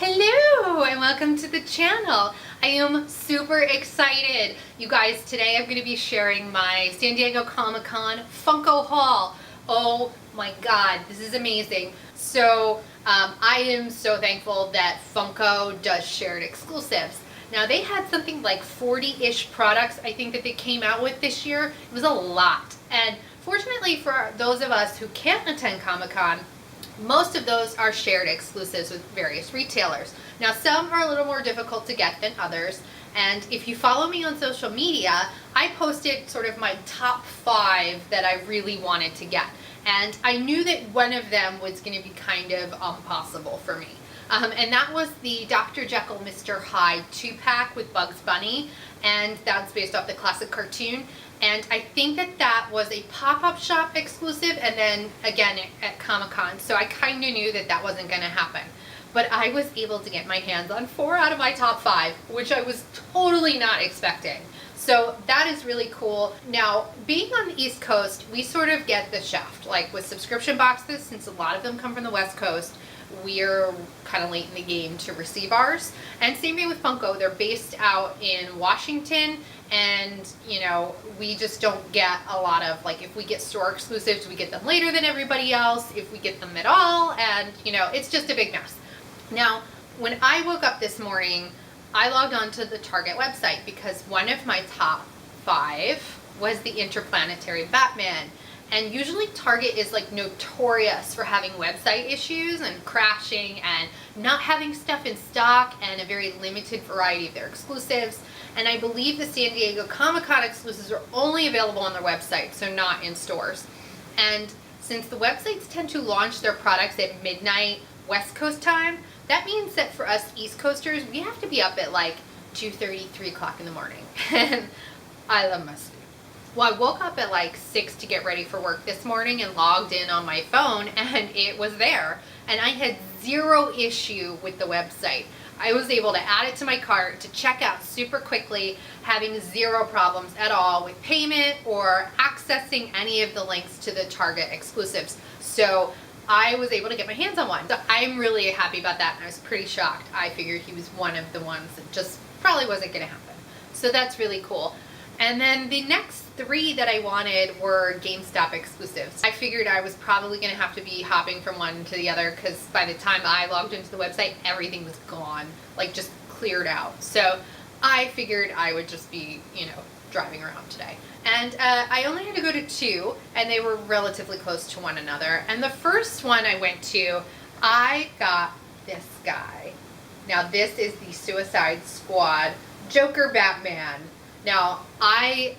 Hello and welcome to the channel. I am super excited. You guys, today I'm going to be sharing my San Diego Comic-Con Funko haul. Oh my god, this is amazing. So I am so thankful that Funko does shared exclusives. Now they had something like 40-ish products I think that they came out with this year. It was a lot. And fortunately for those of us who can't attend Comic-Con, most of those are shared exclusives with various retailers. Now some are a little more difficult to get than others, and if you follow me on social media, I posted sort of my top 5 that I really wanted to get. And I knew that one of them was going to be kind of impossible for me. And that was the Dr. Jekyll, Mr. Hyde 2-pack with Bugs Bunny, and that's based off the classic cartoon. And I think that that was a pop-up shop exclusive, and then again at Comic-Con, so I kind of knew that that wasn't going to happen. But I was able to get my hands on 4 out of my top 5, which I was totally not expecting. So that is really cool. Now, being on the East Coast, we sort of get the shaft. Like with subscription boxes, since a lot of them come from the West Coast, we're kind of late in the game to receive ours. And same thing with Funko. They're based out in Washington, and you know, we just don't get a lot of, like, if we get store exclusives, we get them later than everybody else, if we get them at all, and you know, it's just a big mess. Now, when I woke up this morning, I logged on to the Target website because one of my top 5 was the Interplanetary Batman. And usually Target is like notorious for having website issues and crashing and not having stuff in stock and a very limited variety of their exclusives. And I believe the San Diego Comic-Con exclusives are only available on their website, so not in stores. And since the websites tend to launch their products at midnight West Coast time, that means that for us East Coasters, we have to be up at like 2:30, 3 o'clock in the morning. And I love my sleep. Well, I woke up at like 6 to get ready for work this morning and logged in on my phone, and it was there. And I had zero issue with the website. I was able to add it to my cart, to check out super quickly, having zero problems at all with payment or accessing any of the links to the Target exclusives. So I was able to get my hands on one. So I'm really happy about that, and I was pretty shocked. I figured he was one of the ones that just probably wasn't going to happen. So that's really cool. And then the next 3 that I wanted were GameStop exclusives. I figured I was probably going to have to be hopping from one to the other because by the time I logged into the website, everything was gone, like just cleared out. So I figured I would just be, you know, driving around today. And I only had to go to 2, and they were relatively close to one another. And the first one I went to, I got this guy. Now this is the Suicide Squad Joker Batman. Now, I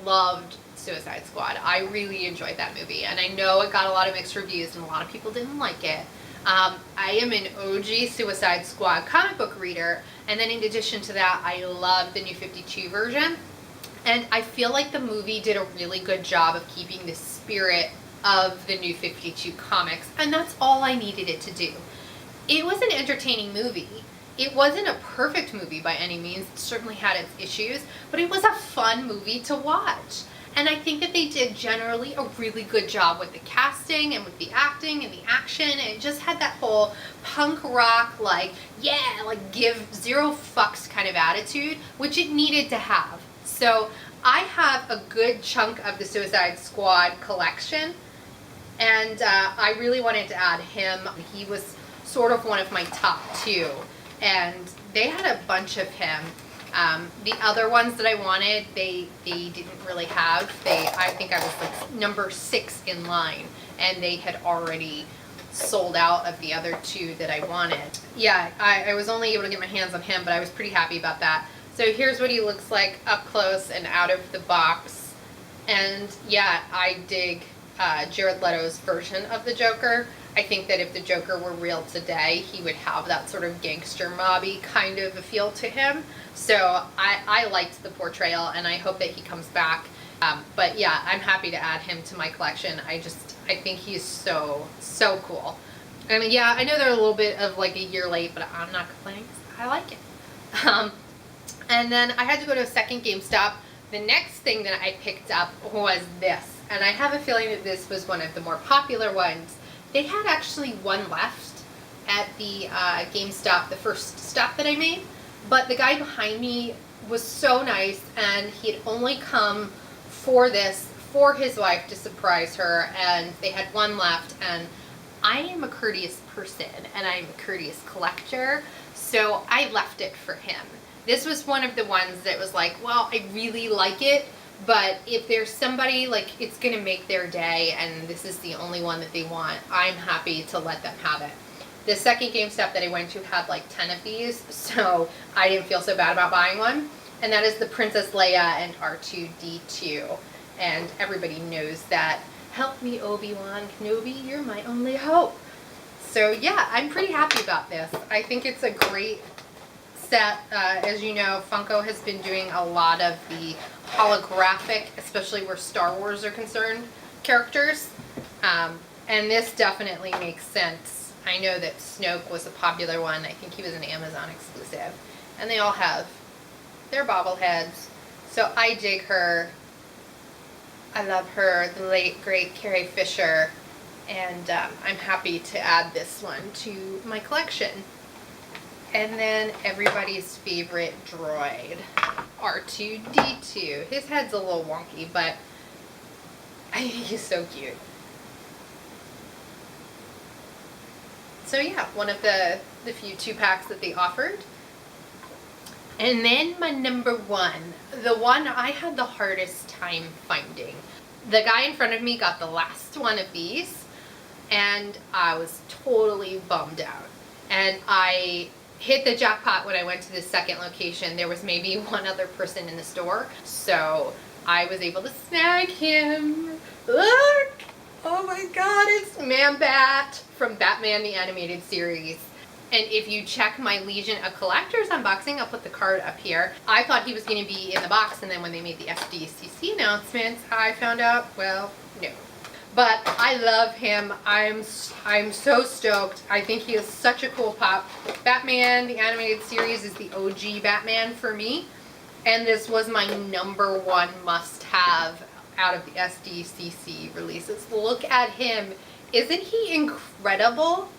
loved Suicide Squad. I really enjoyed that movie, and I know it got a lot of mixed reviews and a lot of people didn't like it. I am an OG Suicide Squad comic book reader, and then in addition to that, I love the New 52 version. And I feel like the movie did a really good job of keeping the spirit of the New 52 comics, and that's all I needed it to do. It was an entertaining movie. It wasn't a perfect movie by any means. It certainly had its issues, but it was a fun movie to watch. And I think that they did generally a really good job with the casting and with the acting and the action, and it just had that whole punk rock, like, yeah, like give zero fucks kind of attitude, which it needed to have. So I have a good chunk of the Suicide Squad collection, and I really wanted to add him. He was sort of one of my top 2. And they had a bunch of him. The other ones that I wanted, they didn't really have. I think I was like number 6 in line, and they had already sold out of the other 2 that I wanted. Yeah, I was only able to get my hands on him, but I was pretty happy about that. So here's what he looks like up close and out of the box. And yeah, I dig Jared Leto's version of the Joker. I think that if the Joker were real today, he would have that sort of gangster mobby kind of a feel to him. So I liked the portrayal, and I hope that he comes back. But yeah, I'm happy to add him to my collection. I think he's so cool. I mean, yeah, I know they're a little bit of like a year late, but I'm not complaining because I like it. And then I had to go to a second GameStop. The next thing that I picked up was this, and I have a feeling that this was one of the more popular ones. They had actually one left, at the GameStop, the first stop that I made. But the guy behind me was so nice, and he had only come for this for his wife to surprise her, and they had one left. And I am a courteous person, and I'm a courteous collector, so I left it for him. This was one of the ones that was like, well, I really like it, but if there's somebody, like, it's gonna make their day and this is the only one that they want, I'm happy to let them have it. The second GameStop that I went to had like 10 of these, so I didn't feel so bad about buying one. And that is the Princess Leia and R2-D2. And everybody knows that. Help me, Obi-Wan Kenobi, you're my only hope. So yeah, I'm pretty happy about this. I think it's a great set. As you know, Funko has been doing a lot of the holographic, especially where Star Wars are concerned, characters. And this definitely makes sense. I know that Snoke was a popular one. I think he was an Amazon exclusive. And they all have their bobbleheads. So I dig her. I love her, the late, great Carrie Fisher. And I'm happy to add this one to my collection. And then everybody's favorite droid, R2-D2. His head's a little wonky, but I think he's so cute. So yeah, one of the few 2-packs that they offered. And then my number one, the one I had the hardest time finding. The guy in front of me got the last one of these, and I was totally bummed out. And I hit the jackpot when I went to the second location. There was maybe one other person in the store, so I was able to snag him. Look! Oh my god, it's Man-Bat from Batman the Animated Series. And if you check my Legion of Collectors unboxing, I'll put the card up here. I thought he was going to be in the box, and then when they made the SDCC announcements, I found out, well, no. But I love him. I'm so stoked. I think he is such a cool pop. Batman the Animated Series is the OG Batman for me. And this was my number one must-have out of the SDCC releases. Look at him. Isn't he incredible?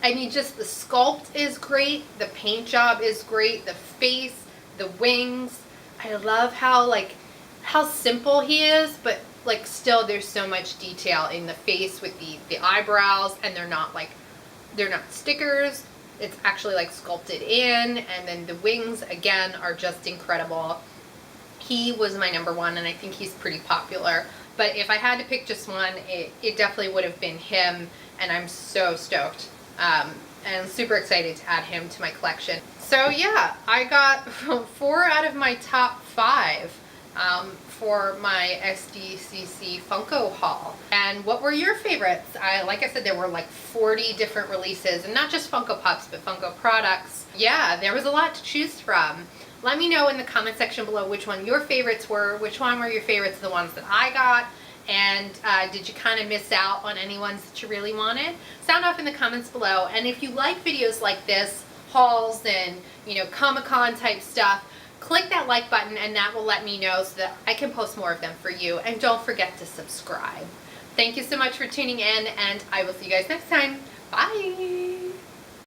I mean, just the sculpt is great. The paint job is great. The face, the wings. I love how simple he is, but like still there's so much detail in the face with the eyebrows, and they're not stickers. It's actually like sculpted in, and then the wings again are just incredible. He was my number one, and I think he's pretty popular. But if I had to pick just one, it definitely would have been him, and I'm so stoked. And I'm super excited to add him to my collection. So yeah, I got 4 out of my top 5 for my SDCC Funko haul. And what were your favorites? Like I said, there were like 40 different releases, and not just Funko Pops, but Funko products. Yeah, there was a lot to choose from. Let me know in the comment section below which one your favorites were, which one were your favorites, the ones that I got, and did you kind of miss out on any ones that you really wanted? Sound off in the comments below. And if you like videos like this, hauls and, you know, Comic-Con type stuff, click that like button, and that will let me know so that I can post more of them for you. And don't forget to subscribe. Thank you so much for tuning in, and I will see you guys next time. Bye!